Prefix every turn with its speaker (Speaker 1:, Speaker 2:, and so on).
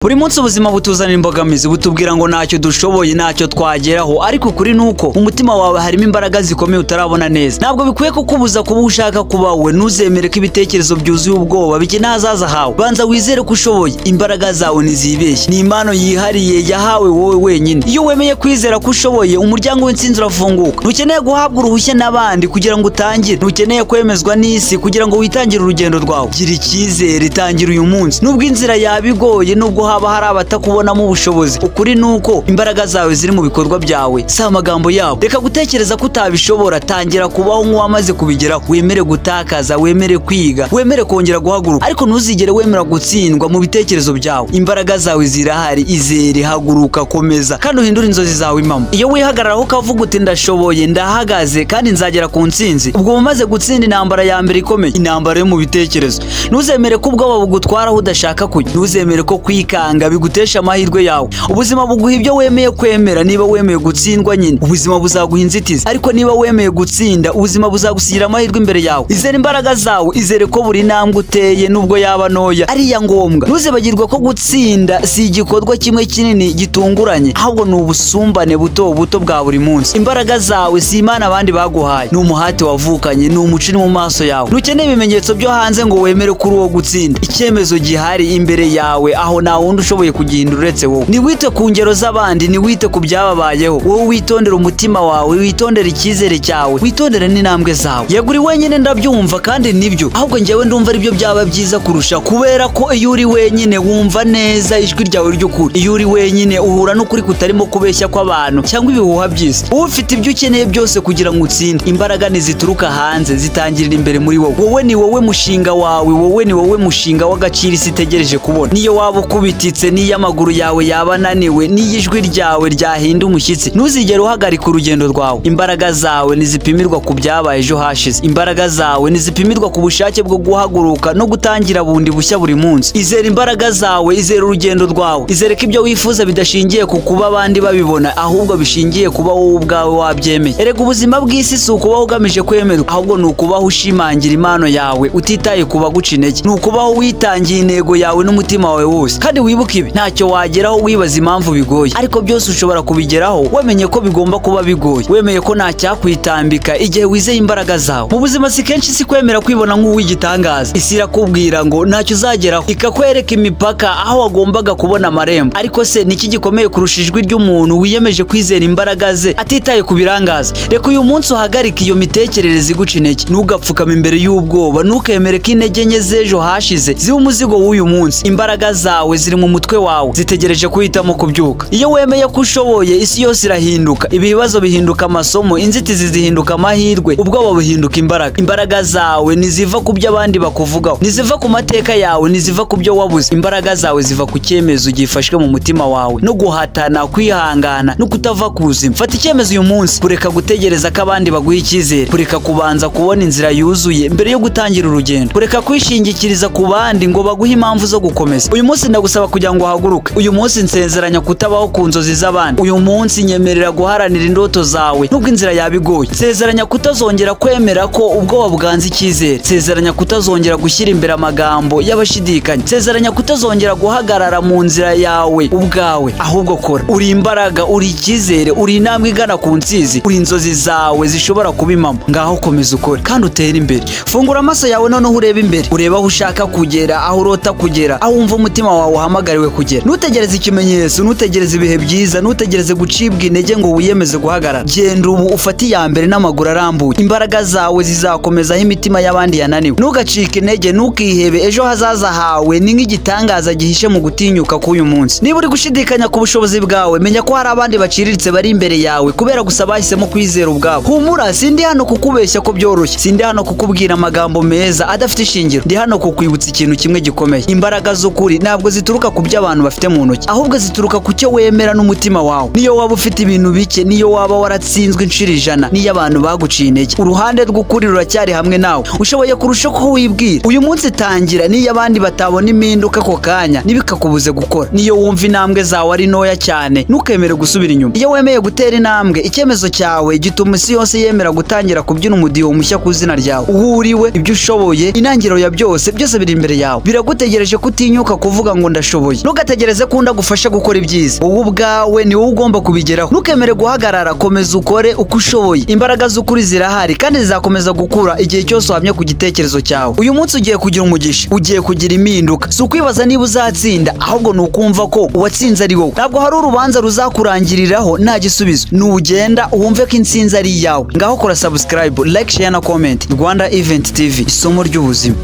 Speaker 1: Buri munsi ubuzima butuzanira imbogamizi butubwira ngo ntacyo dushoboye ntacyo twageraho ariko kuri nuko umutima wawe harimo imbaraga zikomeye utarabona neza. Ntabwo bikwiye kukubuza kuba ushaka kuba we, ntuzemere ko ibitekerezo byuzuye ubwoba bikina hazaza hawe. Banza wizere ko ushoboye, imbaraga zawe ntizibeshye, ni impano yihariye yahawe wowe wenyine. Iyo wemeye kwizera ko ushoboye, umuryango w'intsinzi urafunguka. Ntukeneye guhabwa uruhushya n'abandi kugira ngo utangire, ntukeneye kwemezwa n'isi kugira ngo witangire urugendo rwawe. Gira icyizere, tangira uyu munsi nubwo inzira yabigoye, nubwo haba hari abatakubonamo ubushobozi. Ukuri nuko imbaraga zawe ziri mu bikorwa byawe, si amagambo yabo. Reka gutekereza ko utabishobora, tangira kubaho nk'uwamaze kubigeraho. Wemere gutakaza, wemere kwiga, wemere kongera guhaguruka, ariko ntuzigere wemera gutsindwa mu bitekerezo byawe. Imbaraga zawe zirahari, izere, haguruka, komeza kandi uhindure inzozi zawe impamo. Iyo wihagararaho ukavuga uti ndashoboye, ndahagaze kandi nzagera ku ntsinzi, ubwo umaze gutsinda intambara ya mbere ikomeye, intambara yo mu bitekerezo. Ntuzemere ko ubwoba bugutwara aho udashaka kujya, ntuzemere ko kwikanga bigutesha amahirwe yawe. Ubuzima buguha ibyo wemeye kwemera. Niba wemeye gutsindwa nyine, ubuzima buzaguha inzitizi, ariko niba wemeye gutsinda, ubuzima buzagusigira amahirwe imbere yawe. Izere imbaraga zawe, izere ko buri ntambwe uteye nubwo yaba ntoya ari iya ngombwa. Ntuzibagirwe ko gutsinda si igikorwa kimwe kinini gitunguranye, ahubwo ni ubusumbane buto buto bwa buri munsi. Imbaraga zawe si imana abandi baguhaye, ni umuhati wavukanye, ni umuco uri mu maso yawe. Ntukeneye ibimenyetso byo hanze ngo wemere kuri uwo gutsinda. Icyemezo gihari imbere yawe, aho nta wundi ushoboye kugihindura uretse wowe. Niwite ku ngero z'abandi, niwite ku byababayeho. Wowe witondere umutima wawe, witondere icyizere cyawe, witondere n'intambwe zawe. Yego uri wenyine ndabyumva kandi nibyo, ahubwo njyewe ndumva aribyo byaba byiza kurusha, kubera ko iyo uri wenyine wumva neza ijwi ryawe ry'ukuri. Iyo uri wenyine uhura n'ukuri kutarimo kubeshya kw'abantu cyangwa ibihuha by'isi. Wowe ufite ibyo ukeneye byose kugira ngo utsinde. Imbaraga ntizituruka hanze, zitangirira imbere muri wowe. Wowe ni wowe mushinga wawe, wowe ni wowe mushinga w'agaciro isi itegereje kubona. Niyo waba ukubititse, niyo amaguru yawe yaba ananiwe, niyo ijwi ryawe ryahinda umushyitsi, ntuzigere uhagarika urugendo rwawe. Imbaraga zawe ntizipimirwa ku byabaye ejo hashize. Imbaraga zawe ntizipimirwa ku bushake bwo guhaguruka no gutangira bundi bushya buri munsi. Izere imbaraga zawe, izere urugendo rwawe, izere ko ibyo wifuza bidashingiye ku kuba abandi babibona, ahubwo bishingiye kuba wowe ubwawe wabyemeye. Erega ubuzima bw'isi si ukubaho ugamije kwemerwa, ahubwo ni ukubaho ushimangira impano yawe utitaye ku baguca intege. Ni ukubaho witangiye intego yawe n'umutima wawe wose. Kandi wibuke ibi, ntacyo wageraho wibaza impamvu bigoye, ariko byose ushobora kubigeraho wamenye ko bigomba kuba bigoye, wemeye ko nta cyakwitambika igihe wizeye imbaraga zawe. Mu buzima si kenshi si kwemera kwibona nk'uw'igitangaza. Isi irakubwira ngo ntacyo uzageraho, ikakwereka imipaka aho wagombaga kubona amarembo. Ariko se niki gikomeye kurusha ijwi ry'umuntu wiyemeje kwizera imbaraga ze atitaye ku birangaza? Reka uyu munsi uhagarike iyo mitekerereze iguca intege. Ntugapfukame imbere y'ubwoba, ntukemere ko intege nke z'ejo hashize ziba umuzigo w'uyu munsi. Imbaraga zawe ziri mu mutwe wawe, zitegereje kuhitamo kubyuka. Iyo wemeye ko ushoboye, isi yose irahinduka. Ibibazo bihinduka amasomo, inzitizi zihinduka amahirwe, ubwoba buhinduka imbaraga. Imbaraga zawe ntiziva ku byo abandi bakuvugaho, ntiziva ku mateka yawe, ntiziva ku byo wabuze. Imbaraga zawe ziva ku cyemezo gifashwe mu mutima wawe, no guhatana, kwihangana no kutava ku buzima. Fata icyemezo uyu munsi, kureka gutegereza ko abandi baguha icyizere, kureka kubanza kubona inzira yuzuye mbere yo gutangira urugendo, kureka kwishingikiriza ku bandi ngo baguhe impamvu zo gukomeza. Uyu munsi ndagusaba kugira ngo uhaguruke. Uyu munsi nsezeranya kutabaho ku nzozi z'abandi. Uyu munsi nyemerera guharanira indoto zawe nubwo inzira yabigoye. Nsezeranya kutazongera kwemera ko ubwoba bwanze icyizere. Nsezeranya kutazongera gushyira imbere amagambo y'abashidikanya. Nsezeranya kutazongera guhagarara mu nzira yawe ubwawe, ahubwo kora. Uri imbaraga, uri icyizere, uri intambwe igana ku ntsinzi, uri inzozi zawe zishobora kuba impamo. Ngaho komeza ukore kandi utere imbere. Fungura amaso yawe noneho urebe imbere, urebe aho ushaka kugera, aho urota kugera, aho wumva umutima wawe uhamagariwe kugera. Ntutegereze ikimenyetso, ntutegereze ibihe byiza, ntutegereze gucibwa intege ngo wiyemeze guhagarara. Genda ubu ufate iya mbere n'amaguru arambuye. Imbaraga zawe zizakomezaho imitima y'abandi yananiwe. Ntugacike intege, ntukihebe. Ejo hazaza hawe ni nk'igitangaza gihishe mu gutinyuka k'uyu munsi. Niba uri gushidikanya ku bushobozi bwawe, menya ko hari abandi baciriritse bari imbere yawe kubera gusa bahisemo kwizera ubwabo. Humura, sindi hano kukubeshya ko byoroshye, sindi hano kukubwira amagambo meza adafite ishingiro. Ndi hano kukwibutsa ikintu kimwe gikomeye: imbaraga z'ukuri ntabwo zituruka ku byo abantu bafite mu ntoki, ahubwo zituruka ku cyo wemera n'umutima wawe. Niyo waba ufite ibintu bike, niyo waba waratsinzwe inshuro 100, niyo abantu baguciye intege, uruhande rw'ukuri ruracyari hamwe nawe. Ushoboye kurusha ko wibwira. Uyu munsi tangira, niyo abandi batabona impinduka ako kanya ntibikakubuze gukora. Niyo wumva intambwe zawe ari ntoya cyane, ntukemere gusubira inyuma. Iyo wemeye gutera intambwe, icyemezo cyawe gituma isi yose yemera gutangira kubyina umudiho mushya ku izina ryawe. Uhuriwe ibyo ushoboye, intangiriro ya byose biri imbere yawe. Biragutegereje kutinyuka kuvuga ngo urashoboye. Ntugategereze ko undi agufasha gukora ibyiza, wowe ubwawe ni wowe ugomba kubigeraho. Ntukemere guhagarara, komeza ukore uko ushoboye. Imbaraga z'ukuri zirahari kandi zizakomeza gukura igihe cyose uhamye ku gitekerezo cyawe. Uyu munsi ugiye kugira umugisha, ugiye kugira impinduka. Si ukwibaza niba uzatsinda, ahubwo ni ukumva ko uwatsinze ari wowe. Ntabwo hari urubanza ruzakurangiriraho nta gisubizo. Nugenda wumve ko intsinzi ari iyawe. Ngaho kora subscribe, like, share na comment. Rwanda Event TV, isomo ry'ubuzima.